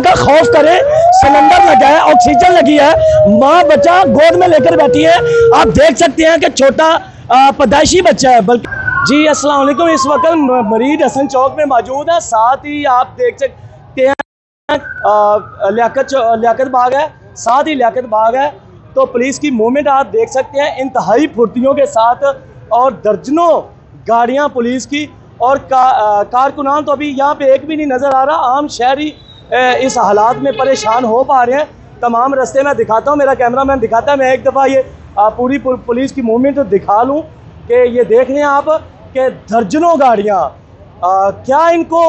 का खौफ करे। सिलेंडर लगा है, ऑक्सीजन लगी है, माँ बच्चा गोद में लेकर बैठी है। आप देख सकते हैं कि छोटा पैदाइशी बच्चा है। बल्कि जी अस्सलाम वालेकुम, इस वक्त मरीद हसन चौक में मौजूद है। साथ ही आप देख सकते हैं लियाकत बाग है, साथ ही लियाकत बाग है। तो पुलिस की मूवमेंट आप देख सकते हैं इंतहाई फुर्तियों के साथ, और दर्जनों गाड़ियां पुलिस की और कारकुनान तो अभी यहाँ पे एक भी नहीं नज़र आ रहा। आम शहरी इस हालात में परेशान हो पा रहे हैं। तमाम रास्ते में दिखाता हूँ, मेरा कैमरामैन दिखाता है। मैं एक दफ़ा ये पूरी पुलिस की मूवमेंट तो दिखा लूँ कि ये देख रहे हैं आप कि दर्जनों गाड़ियाँ, क्या इनको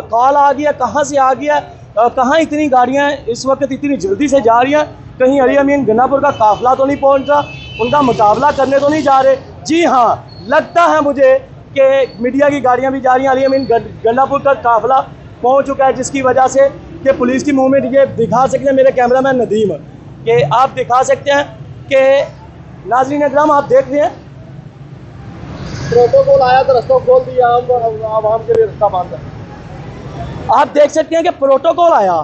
कॉल आ गया, कहाँ से आ गया, कहाँ इतनी गाड़ियाँ इस वक्त इतनी जल्दी से जा रही हैं। कहीं अली अमीन गन्नापुर का काफिला तो नहीं पहुँच रहा, उनका मुकाबला करने तो नहीं जा रहे। जी हाँ, लगता है मुझे कि मीडिया की गाड़ियाँ भी जा रही हैं। अली अमीन गन्नापुर का काफिला पहुँच चुका है, जिसकी वजह से कि पुलिस की मूवमेंट ये दिखा सकते हैं मेरे कैमरामैन नदीम कि आप दिखा सकते हैं कि नाज़रीन अकराम आप देख रहे हैं प्रोटोकॉल आया तो रास्ता खोल दिया, आवाम के लिए रास्ता बंद है। आप देख सकते हैं कि प्रोटोकॉल आया,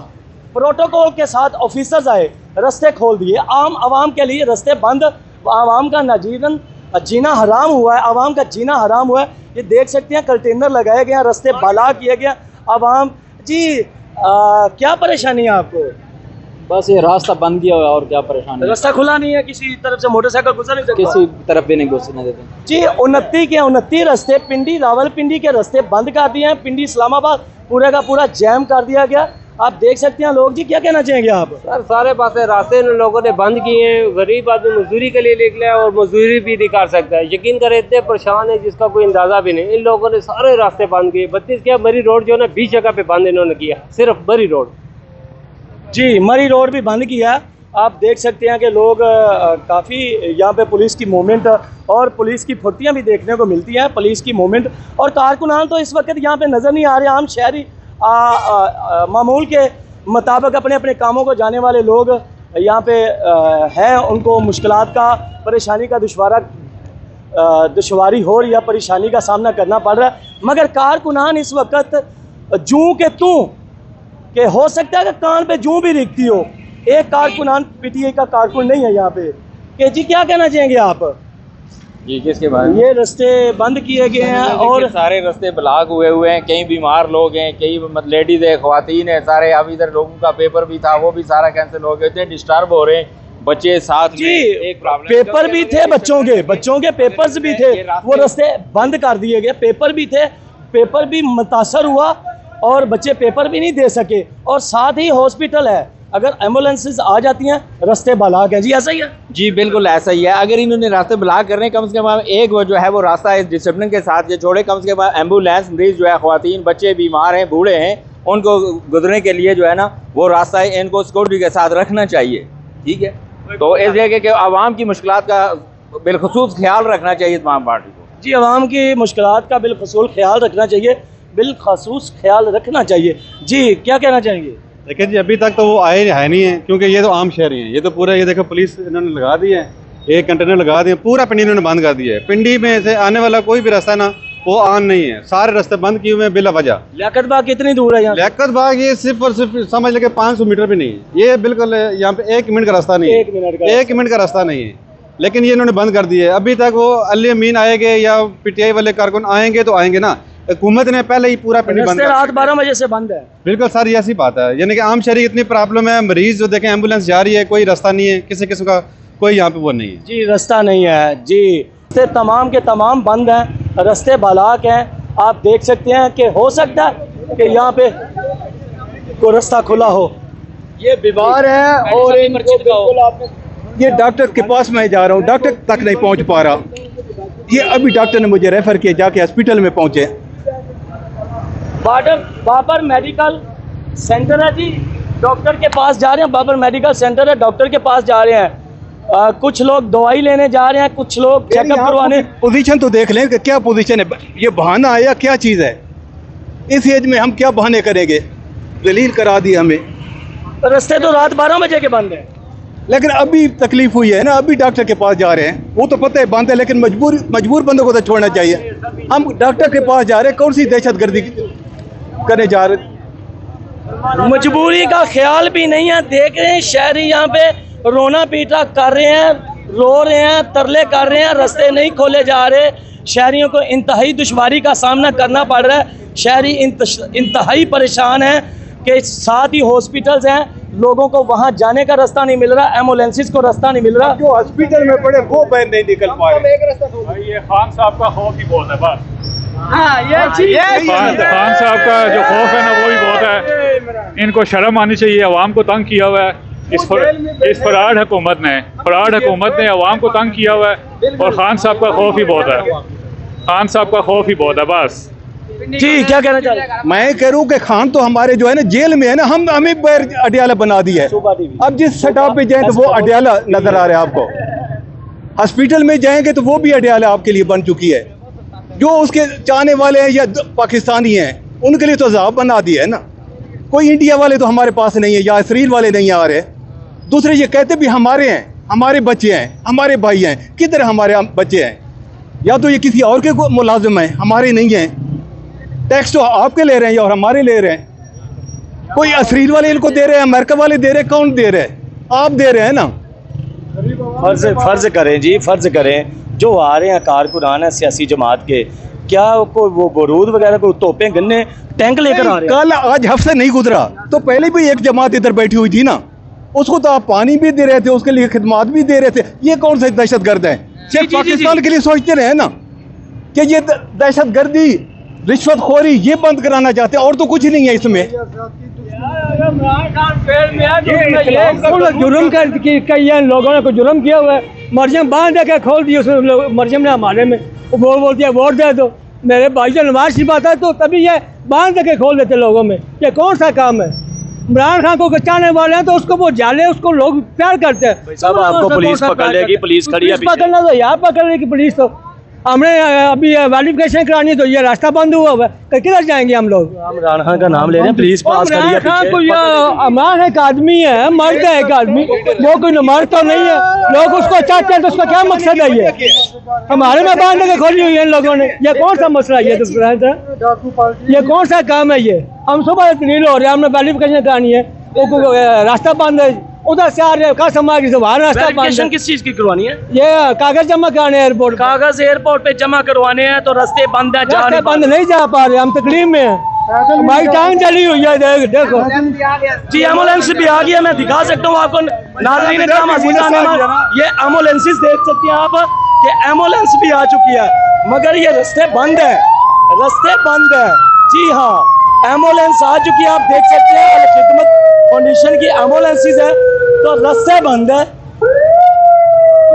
प्रोटोकॉल के साथ ऑफिसर्स आए, रास्ते खोल दिए। आम आवाम के लिए रास्ते बंद, आवाम का नाजीरन जीना हराम हुआ है, आवाम का जीना हराम हुआ है। ये देख सकते हैं कंटेनर लगाए गए हैं, रास्ते बला किए गए। आवाम जी क्या परेशानी है आपको? बस ये रास्ता बंद किया हुआ है और क्या परेशानी। रास्ता खुला नहीं है, किसी तरफ से मोटरसाइकिल गुजर नहीं सकता, किसी तरफ भी नहीं घुसने देते जी। 29 रास्ते पिंडी रावलपिंडी के रास्ते बंद कर दिए हैं। पिंडी इस्लामाबाद पूरे का पूरा जैम कर दिया गया। आप देख सकते हैं लोग जी, क्या कहना चाहेंगे आप? सर सारे पास रास्ते इन लोगों ने बंद किए हैं। गरीब आदमी मजदूरी के लिए निकला है और मजदूरी भी नहीं कर सकता है। यकीन करें इतने परेशान है जिसका कोई अंदाजा भी नहीं। इन लोगों ने सारे रास्ते बंद किए। 32 क्या मरी रोड जो है ना 20 जगह पे बंद इन्होंने किया, सिर्फ मरी रोड। जी, मरी रोड भी बंद किया। आप देख सकते हैं कि लोग काफ़ी यहाँ पे पुलिस की मूवमेंट और पुलिस की फुर्तियाँ भी देखने को मिलती हैं। पुलिस की मूवमेंट और कारकुनान तो इस वक्त यहाँ पे नज़र नहीं आ रहे। आम शहरी मामूल के मुताबिक अपने अपने कामों को जाने वाले लोग यहाँ पे हैं। उनको मुश्किलात का, परेशानी का दुश्वारी हो रही है, परेशानी का सामना करना पड़ रहा है। मगर कारकुनान इस वक्त जूं के तू कि हो सकता है कि कान पे जूं भी रिखती हो। एक कारकुनान पीटीआई का कारकुन नहीं है यहाँ पे। कि जी क्या कहना चाहेंगे आप? जी किसके बारे में? ये रास्ते बंद किए गए हैं और सारे रास्ते ब्लॉक हुए हैं। कई बीमार लोग हैं, कई लेडीज है, ख्वातीन है, सारे। अब इधर लोगों का पेपर भी था, वो भी सारा कैंसिल हो गया। इतने डिस्टर्ब हो रहे हैं बच्चे साथ जी। एक प्रॉब्लम, पेपर भी थे बच्चों के पेपर्स भी थे, वो रास्ते बंद कर दिए गए। पेपर भी थे, पेपर भी मुतासर हुआ और बच्चे पेपर भी नहीं दे सके। और साथ ही हॉस्पिटल है, अगर एम्बुलेंसेज आ जाती हैं रास्ते ब्लॉक है। जी ऐसा ही है? जी बिल्कुल ऐसा ही है। अगर इन्होंने रास्ते ब्लॉक करने हैं, कम से कम एक वो जो है वो रास्ता इस डिसिप्लिन के साथ ये छोड़े। कम से कम एम्बुलेंस, मरीज जो है, ख्वातीन, बच्चे बीमार हैं, बूढ़े हैं, उनको गुजरने के लिए जो है ना वो रास्ता इनको सिक्योरिटी के साथ रखना चाहिए। ठीक है, तो इस जगह के आवाम की मुश्किलात का बिलखसूस ख्याल रखना चाहिए तमाम पार्टी को। जी, आवाम की मुश्किलात का बिलखसूस ख्याल रखना चाहिए, बिलखसूस ख्याल रखना चाहिए। जी क्या कहना चाहेंगे? देखिए जी, अभी तक तो वो आए है नहीं है, क्योंकि ये तो आम शहरी हैं। ये तो पूरा, ये देखो पुलिस इन्होंने लगा दी है, एक कंटेनर लगा दिए, पूरा पिंडी इन्होंने बंद कर दिया है। पिंडी में से आने वाला कोई भी रास्ता ना वो आन नहीं है, सारे रास्ते बंद किए हुए हैं बिला वजह। लियाकत बाग कितनी दूर है यहाँ? लियाकत बाग ये सिर्फ और सिर्फ समझ लगे 500 मीटर भी नहीं है। ये बिल्कुल यहाँ पे 1 मिनट का रास्ता नहीं है, 1 मिनट का रास्ता नहीं है। लेकिन ये इन्होंने बंद कर दिया है। अभी तक वो अली अमीन आएंगे या पीटीआई वाले कारकुन आएंगे तो आएंगे ना, हुकूमत ने पहले ही पूरा पिंडी बंद, रात 12 बजे से बंद है। बिल्कुल सर, ऐसी बात है। यानी कि आम शहरी इतनी प्रॉब्लम है, मरीज जो देखें एम्बुलेंस जा रही है, कोई रास्ता नहीं है, किसी किस्म का कोई यहाँ पे वो नहीं है। जी रास्ता नहीं है जी, रास्ते तमाम के तमाम बंद हैं, रास्ते ब्लॉक हैं। आप देख सकते हैं कि हो सकता है कि यहाँ पे कोई रास्ता खुला हो। ये बीमार है और इनको बिल्कुल आपने, ये डॉक्टर के पास मैं जा रहा हूँ, डॉक्टर तक नहीं पहुँच पा रहा। ये अभी डॉक्टर ने मुझे रेफर किया, जाके हॉस्पिटल में पहुँचे। बाबर मेडिकल सेंटर है जी, डॉक्टर के पास जा रहे हैं। बाबर मेडिकल सेंटर है, डॉक्टर के पास जा रहे हैं। कुछ लोग दवाई लेने जा रहे हैं, कुछ लोग चेकअप करवाने। पोजीशन तो देख लें कि क्या पोजीशन है, ये बहाना है या क्या चीज़ है। इस एज में हम क्या बहाने करेंगे? दलील करा दी हमें। रास्ते तो रात 12 बजे के बंद हैं, लेकिन अभी तकलीफ हुई है ना, अभी डॉक्टर के पास जा रहे हैं। वो तो पता है बंद है, लेकिन मजबूर बंदों को तो छोड़ना चाहिए। हम डॉक्टर के पास जा रहे हैं, कौन सी दहशतगर्दी करने जा रहे? मजबूरी का ख्याल भी नहीं है। देख रहे हैं शहरी यहाँ पे रोना पीटा कर रहे हैं, रो रहे हैं, तरले कर रहे हैं, रास्ते नहीं खोले जा रहे। शहरियों को इंतहाई दुश्वारी का सामना करना पड़ रहा है। शहरी इंतहाई परेशान हैं कि साथ ही हॉस्पिटल्स हैं, लोगों को वहाँ जाने का रास्ता नहीं मिल रहा, एम्बुलेंसेस को रास्ता नहीं मिल रहा। जो हॉस्पिटल में पड़े वो बैन नहीं निकल पाए। ये खान साहब का खौफ ही बहुत है बस। ये खान साहब का जो खौफ है ना वो ही बहुत है। इनको शर्म आनी चाहिए, अवाम को तंग किया हुआ है इस फराड हुकूमत ने अवाम को तंग किया हुआ है। और खान साहब का खौफ ही बहुत है, खान साहब का खौफ ही बहुत है बस। जी क्या कहना चाह रहे हैं? मैं कह रहा हूँ कि खान तो हमारे जो है ना जेल में है ना, हमें अडियाला बना दिया है। अब जिस सटाप पे जाए तो वो अडियाला नजर आ रहा है आपको। हॉस्पिटल में जाएंगे तो वो भी अडियाला आपके लिए बन चुकी है। जो उसके चाहने वाले हैं या पाकिस्तानी हैं उनके लिए तो अजाब बना दिया है ना। कोई इंडिया वाले तो हमारे पास नहीं है या इसराइल वाले नहीं आ रहे। दूसरे ये कहते भी हमारे हैं, हमारे बच्चे हैं, हमारे भाई हैं। किधर हमारे बच्चे हैं? या तो ये किसी और के मुलाजिम हैं, हमारे नहीं हैं। टैक्स तो आपके ले रहे हैं और हमारे ले रहे हैं। कोई इसराइल वाले इनको दे रहे हैं, अमेरिका वाले दे रहे हैं, कौन दे रहे हैं? आप दे रहे हैं ना। फर्ज करें जी, फर्ज करें जो आ रहे हैं कारकुनान है सियासी जमात के, क्या को वो बारूद वगैरह को तोपें गन्ने टैंक लेकर आ रहे हैं? कल आज हफ्ते नहीं गुजरा तो पहले भी एक जमात इधर बैठी हुई थी ना, उसको तो आप पानी भी दे रहे थे, उसके लिए खिदमत भी दे रहे थे। ये कौन से दहशतगर्द हैं? सिर्फ पाकिस्तान के लिए सोचते रहे ना कि ये दहशतगर्दी रिश्वतखोरी ये बंद कराना चाहते हैं, और तो कुछ नहीं है इसमें। जुर्म किया लोगों ने, कोई जुर्म किया हुआ है। मरियम बांध के खोल दी उसने, मरियम ने हमारे में वो बोलती है वोट दे दो। मेरे भाई से नमाज शरीफ आता है तो तभी ये बांध के खोल देते लोगों में। ये कौन सा काम है? इमरान खान को बचाने वाले हैं तो उसको वो जाले, उसको लोग प्यार करते हैं। साहब आपको पुलिस पकड़ लेगी, पुलिस खड़ी है पीछे। पकड़ना तो यहाँ पकड़ लेगी पुलिस। तो हमने अभी वेरिफिकेशन करानी है तो ये रास्ता बंद हुआ हुआ है, किधर जाएंगे हम लोग? इमरान खान का नाम ले रहे हैं, पुलिस पास करी है इमरान खान को पीछे। अमान एक आदमी है, मर्द है एक आदमी, वो कोई मर्द तो नहीं है। लोग उसको चाहते हैं तो उसका क्या मकसद है? ये हमारे में बांध के खोली हुई है इन लोगों ने। ये कौन सा मसला है? ये कौन सा काम है? ये हम सुबह तरील हो रहे हैं, हमने वेरिफिकेशन करानी है, रास्ता बंद है। उधर से आ रहे का समाज से बाहर रास्ता बंद है। किस चीज की करवानी है? ये कागज जमा कराने एयरपोर्ट, कागज एयरपोर्ट पे जमा करवाने हैं तो रास्ते बंद है, जा रास्ते बंद नहीं जा पा रहे, हम तकलीफ में हैं। हमारी टांग चली हुई है, देखो जी। एम्बुलेंस भी आ गई है, मैं दिखा सकता हूँ आपको। नाज़रीन इकराम, अज़ीज़ान ये एम्बुलेंसेस देख सकते हैं आप कि एम्बुलेंस भी आ चुकी है, मगर ये रास्ते बंद है, रास्ते बंद है। जी हाँ, एम्बुलेंस आ चुकी है, आप देख सकते हैं। खिदमत फाउंडेशन की एम्बुलेंसेस है तो रास्ते बंद है।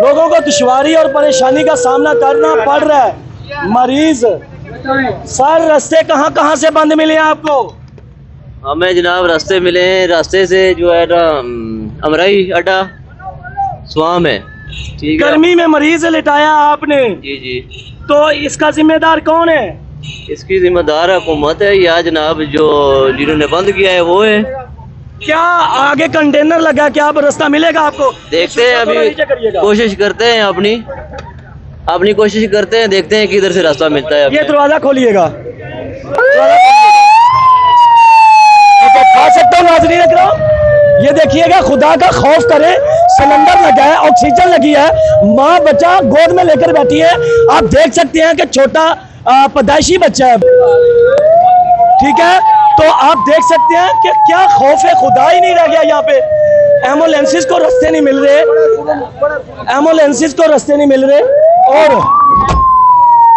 लोगों को दुश्वारी और परेशानी का सामना करना पड़ रहा है। मरीज सर, रास्ते कहाँ कहाँ से बंद मिले हैं आपको? हमें जनाब रास्ते मिले हैं, रास्ते से जो है ना अमराई अड्डा स्वाम है, ठीक है। गर्मी में मरीज लिटाया आपने, जी जी। तो इसका जिम्मेदार कौन है? इसकी जिम्मेदार हुकूमत है या जनाब जो जिन्होंने बंद किया है वो है। क्या आगे कंटेनर लगा, क्या अब रास्ता मिलेगा आपको? देखते हैं, अभी कोशिश करते हैं, अपनी कोशिश करते हैं, देखते हैं किधर से रास्ता मिलता है। ये दरवाजा खोलिएगा, खा सकता हूँ नाज़रीन इकराम। ये देखिएगा, खुदा का खौफ करे, सिलेंडर लगा है, ऑक्सीजन लगी है, माँ बच्चा गोद में लेकर बैठी है। आप देख सकते हैं कि छोटा पैदाइशी बच्चा है, ठीक है। तो आप देख सकते हैं कि क्या खौफ है, खुदा ही नहीं रह गया यहाँ पे। एम्बुलेंसेस को रास्ते नहीं मिल रहे, एम्बुलेंसेस को रास्ते नहीं मिल रहे। और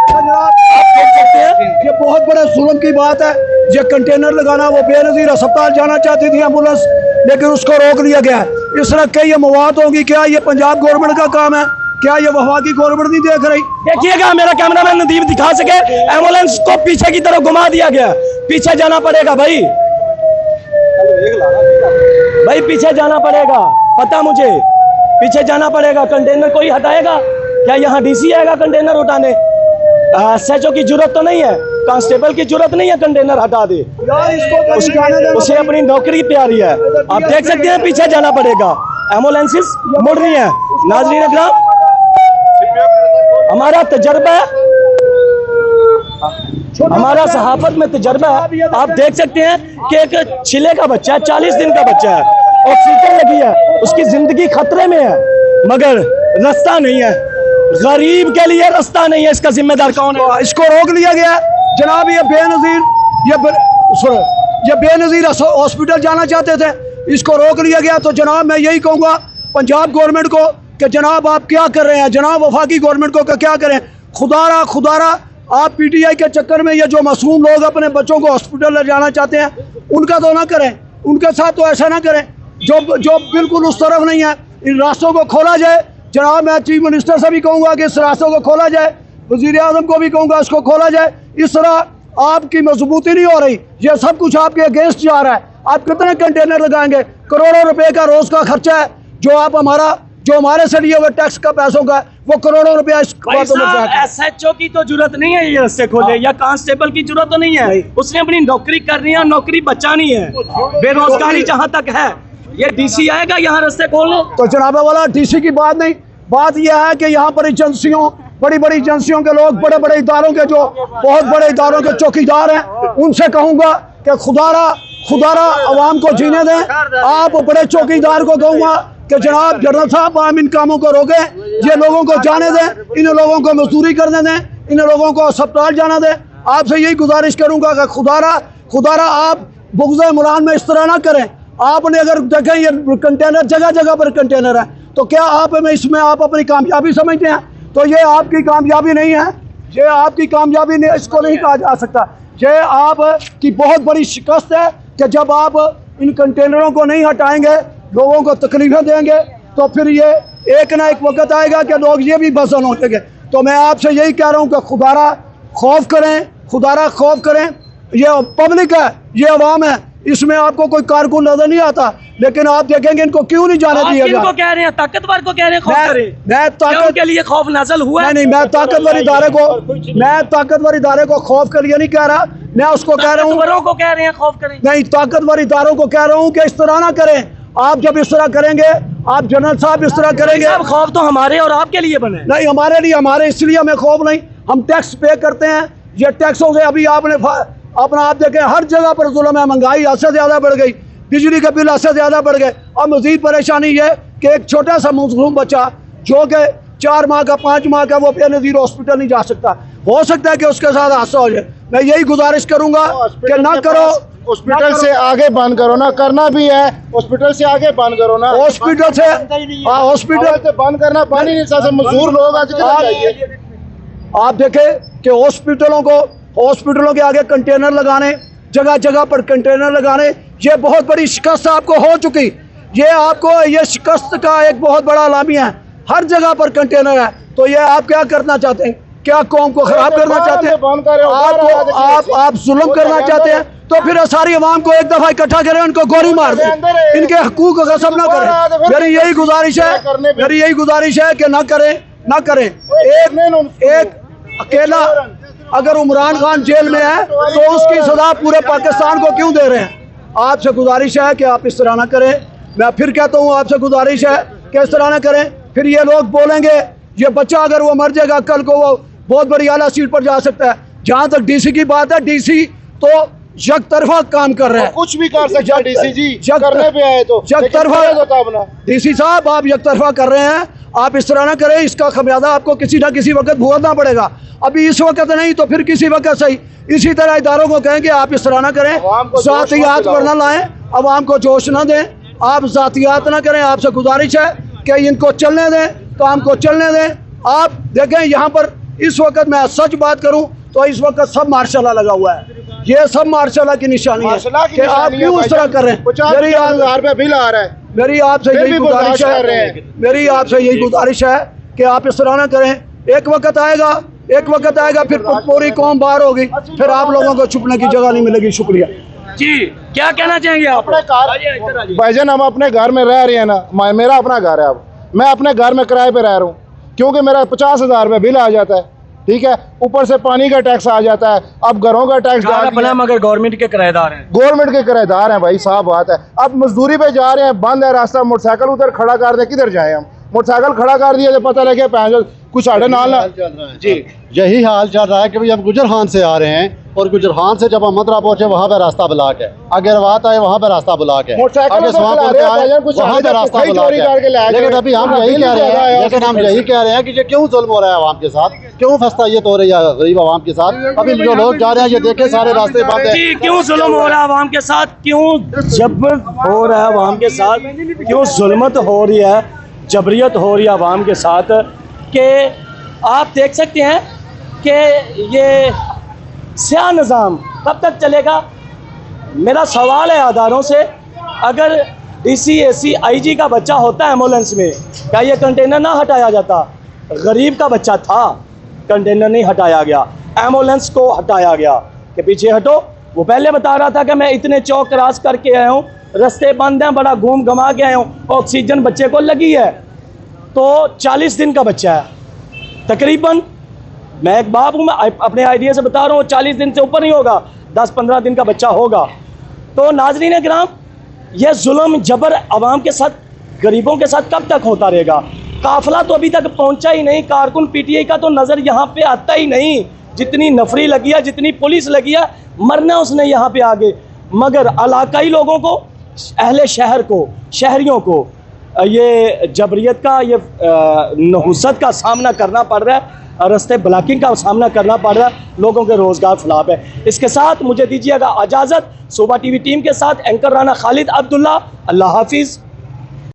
आप देख सकते हैं, ये बहुत बड़ा जुल्म की बात है। ये कंटेनर लगाना, वो बेनजीर अस्पताल जाना चाहती थी एम्बुलेंस, लेकिन उसको रोक दिया गया। इस तरह कई मवाद होंगी। क्या ये पंजाब गवर्नमेंट का काम है? क्या ये वफाकी गवर्नमेंट नहीं देख रही? देखिएगा, मेरा कैमरामैन नदीम दिखा सके, एम्बुलेंस को पीछे की तरफ घुमा दिया गया। पीछे जाना पड़ेगा भाई, भाई पीछे जाना पड़ेगा, पता मुझे पीछे जाना पड़ेगा। कंटेनर कोई हटाएगा क्या? यहाँ डीसी आएगा कंटेनर उठाने? SHO की जरूरत तो नहीं है, कांस्टेबल की जरूरत नहीं है कंटेनर हटा दे, उसे अपनी नौकरी प्यारी है। आप देख सकते हैं पीछे जाना पड़ेगा, एम्बुलेंसेस मुड़ रही है। नाज़रीन इकराम, हमारा तजर्बा हमारा सहाफत में तजर्बा है। आप देख सकते हैं कि एक छिले का बच्चा है, 40 दिन का बच्चा है, ऑक्सीजन लगी है, उसकी जिंदगी खतरे में है, मगर रास्ता नहीं है। गरीब के लिए रास्ता नहीं है। इसका जिम्मेदार कौन है? इसको रोक लिया गया जनाब। ये बेनज़ीर हॉस्पिटल जाना चाहते थे, इसको रोक लिया गया। तो जनाब मैं यही कहूँगा पंजाब गवर्नमेंट को कि जनाब आप क्या कर रहे हैं, जनाब वफाकी गवर्नमेंट को क्या करें। खुदारा आप पीटीआई के चक्कर में ये जो मासूम लोग अपने बच्चों को हॉस्पिटल ले जाना चाहते हैं उनका तो ना करें, उनके साथ तो ऐसा ना करें जो बिल्कुल उस तरफ नहीं है। इन रास्तों को खोला जाए। जनाब मैं चीफ मिनिस्टर से भी कहूँगा कि इस रास्तों को खोला जाए, वज़ीर आज़म को भी कहूँगा इसको खोला जाए। इस तरह आपकी मजबूती नहीं हो रही, ये सब कुछ आपके अगेंस्ट जा रहा है। आप कितने कंटेनर लगाएंगे? करोड़ों रुपए का रोज का खर्चा है जो हमारे से लिए हुए टैक्स का पैसों का, वो करोड़ों रुपया इस बातों में जाता है। एसएचओ की तो जरूरत नहीं है ये रास्ते खोले, या कांस्टेबल की जरूरत तो नहीं है। उसने अपनी नौकरी करनी है, नौकरी बचानी है। बेरोजगारी जहाँ तक है, ये डीसी आएगा यहाँ रास्ते खोलने? तो जनाब वाला डीसी की बात नहीं, बात यह है कि यहाँ पर एजेंसियों, बड़ी बड़ी एजेंसियों के लोग, बड़े बड़े इदारों के जो बहुत बड़े इदारों के चौकीदार हैं, उनसे कहूँगा कि खुदारा अवाम को जीने दें। आप बड़े चौकीदार को कहूँगा कि जनाब जनरल साहब आप इन कामों को रोकें, ये लोगों को जाने दें, इन लोगों को मजदूरी करने दें, इन लोगों को अस्पताल जाना दें। आपसे यही गुजारिश करूँगा कि खुदारा आप बुग़्ज़ मुलान में इस तरह ना करें। आपने अगर देखें ये कंटेनर जगह जगह पर कंटेनर है, तो क्या आप में इसमें आप अपनी कामयाबी समझते हैं? तो ये आपकी कामयाबी नहीं है, ये आपकी कामयाबी नहीं, इसको नहीं कहा जा सकता। ये आप की बहुत बड़ी शिकस्त है कि जब आप इन कंटेनरों को नहीं हटाएंगे, लोगों को तकलीफें देंगे, तो फिर ये एक ना एक वक्त आएगा कि लोग ये भी बसन हो जाएंगे। तो मैं आपसे यही कह रहा हूँ कि खुदारा खौफ करें। ये पब्लिक है, ये अवाम है, इसमें आपको कोई कारकुन नजर नहीं आता, लेकिन आप देखेंगे इनको क्यों नहीं जाने दिया गया। कह रहे हैं ताकतवर को कह रहे हैं खौफ करें। मैं ताकत के लिए खौफ नाज़िल हुआ है? नहीं, मैं ताकतवर इदारे को खौफ के लिए नहीं कह रहा, मैं उसको कह रहा हूँ को कह रहे हैं खौफ करें। नहीं, ताकतवर इदारों को कह रहा हूँ कि इस तरह ना करें। आप जब इस तरह करेंगे, आप जनरल साहब इस तरह करेंगे, खौफ तो हमारे और आपके लिए बने नहीं, हमारे लिए, हमारे इसलिए हमें खौफ नहीं। हम टैक्स पे करते हैं, ये टैक्सों से अभी आपने अपना आप देखें हर जगह पर जुल्म है, महंगाई हद से ज़्यादा बढ़ गई, बिजली के बिल हद से ज़्यादा बढ़ गए। और मज़ीद परेशानी ये कि एक छोटा सा मासूम बच्चा जो कि 4 माह का 5 माह का, वो बेनज़ीर हॉस्पिटल नहीं जा सकता। हो सकता है कि उसके साथ हादसा हो जाए। मैं यही गुजारिश करूँगा कि ना करो, हॉस्पिटल से आगे बंद करो ना, करना भी है हॉस्पिटल से आगे बंद करो ना। हॉस्पिटल से बंद करना पानी नहीं सा मजदूर लोग आज आप देखें कि हॉस्पिटलों के आगे कंटेनर लगाने, जगह जगह पर कंटेनर लगाने, ये बहुत बड़ी शिकस्त आपको हो चुकी। ये शिकस्त का एक बहुत बड़ा अलामिया है। हर जगह पर कंटेनर है। तो ये आप क्या करना चाहते हैं? क्या कौम को खराब करना चाहते हैं? आप जुल्म करना चाहते हैं? तो फिर सारी अवाम को एक दफा इकट्ठा करें, उनको गोली मार दें, इनके हकूक का गस्ब ना करें। मेरी यही गुजारिश है कि ना करें। एक अकेला अगर इमरान खान जेल में है तो उसकी सजा पूरे पाकिस्तान को क्यों दे रहे हैं? आपसे गुजारिश है कि आप इस तरह ना करें। मैं फिर कहता हूँ, आपसे गुजारिश है कि इस तरह ना करें। फिर ये लोग बोलेंगे ये बच्चा अगर वो मर जाएगा, कल को वो बहुत बड़ी आला सीट पर जा सकता है। जहाँ तक डीसी की बात है, डीसी तो यकतरफा काम कर रहे हैं। कुछ भी कर सकता है डीसी जी, करने पे आए तो यकतरफा। डीसी साहब आप यकतरफा कर रहे हैं, आप इस तरह ना करें। इसका खमियाजा आपको किसी ना किसी वक्त भुगतना पड़ेगा। अभी इस वक्त नहीं तो फिर किसी वक्त सही। इसी तरह इदारों को कहेंगे आप इस तरह ना करें, जातियात पर न लाएं, अवाम को जोश न दें, आप जातियात ना करें। आपसे गुजारिश है कि इनको चलने दें, काम को चलने दें। आप देखें यहाँ पर इस वक्त मैं सच बात करूँ तो इस वक्त सब मार्शल लगा हुआ है। ये सब मार्शल की निशानी है कि आप क्यों इस तरह कर रहे हैं। बिल आ रहा है। मेरी आपसे यही गुजारिश है कि आप इस तरह ना करें। एक वक्त आएगा फिर पूरी कौम बाहर होगी, फिर आप लोगों को छुपने की जगह नहीं मिलेगी। शुक्रिया जी। क्या कहना चाहेंगे आप? भाईजान हम अपने घर में रह रहे हैं ना, मेरा अपना घर है। अब मैं अपने घर में किराए पे रह रहा हूँ क्योंकि मेरा 50,000 रुपये बिल आ जाता है, ठीक है, ऊपर से पानी का टैक्स आ जाता है, अब घरों का टैक्स बना, मगर गवर्नमेंट के किराएदार हैं भाई साहब बात है। अब मजदूरी पे जा रहे हैं, बंद है रास्ता, मोटरसाइकिल उधर खड़ा कर दे, किधर जाए हम? मोटरसाइकिल खड़ा कर दिया तो पता लगे पैंजो कुछ साढ़े नाल जी यही हाल चल रहा है कि भाई हम गुजरहान से आ रहे हैं और गुजरहान से जब हम मथुरा पहुंचे वहाँ पे रास्ता ब्लॉक है, आगे रवात आए वहाँ पे रास्ता ब्लॉक है, आगे स्वापुर पे आए वहाँ पे रास्ता ब्लॉक है। लेकिन अभी हम यही कह रहे हैं कि ये क्यों जुल्म हो रहा है आवाम के साथ, क्यों फस्तायत हो रही है गरीब आवाम के साथ। अभी जो लोग जा रहे हैं ये देखे सारे रास्ते बंद है। क्यों जुल्म हो रहा है आवाम के साथ, क्यों जबर हो रहा है आवाम के साथ, क्यों जुल्मत हो रही है, जबरियत हो रही है आवाम के साथ, कि आप देख सकते हैं कि ये स्याह निज़ाम कब तक चलेगा। मेरा सवाल है अदारों से, अगर डीसी एसी आईजी का बच्चा होता एम्बुलेंस में, क्या ये कंटेनर ना हटाया जाता? गरीब का बच्चा था, कंटेनर नहीं हटाया गया, एम्बुलेंस को हटाया गया कि पीछे हटो। वो पहले बता रहा था कि मैं इतने चौक क्रॉस करके आया हूँ, रास्ते बंद हैं, बड़ा घूम घमा के आया हूँ, ऑक्सीजन बच्चे को लगी है। तो 40 दिन का बच्चा है तकरीबन, मैं एक बाप हूँ, मैं अपने आइडिया से बता रहा हूँ, 40 दिन से ऊपर नहीं होगा, 10-15 दिन का बच्चा होगा। तो नाज़रीन किराम, यह जुल्म जबर आवाम के साथ, गरीबों के साथ कब तक होता रहेगा? काफिला तो अभी तक पहुँचा ही नहीं, कारकुन पीटीआई का तो नज़र यहाँ पे आता ही नहीं। जितनी नफरी लगी है, जितनी पुलिस लगी है, मरना उसने यहाँ पे आगे, मगर इलाकाई लोगों को, अहले शहर को, शहरियों को ये जबरियत का, ये नहुसत का सामना करना पड़ रहा है, रास्ते ब्लॉकिंग का सामना करना पड़ रहा है, लोगों के रोज़गार खिलाफ है। इसके साथ मुझे दीजिएगा इजाज़त, सुबह टीवी टीम के साथ एंकर राना खालिद अब्दुल्ला, अल्लाह हाफिज़।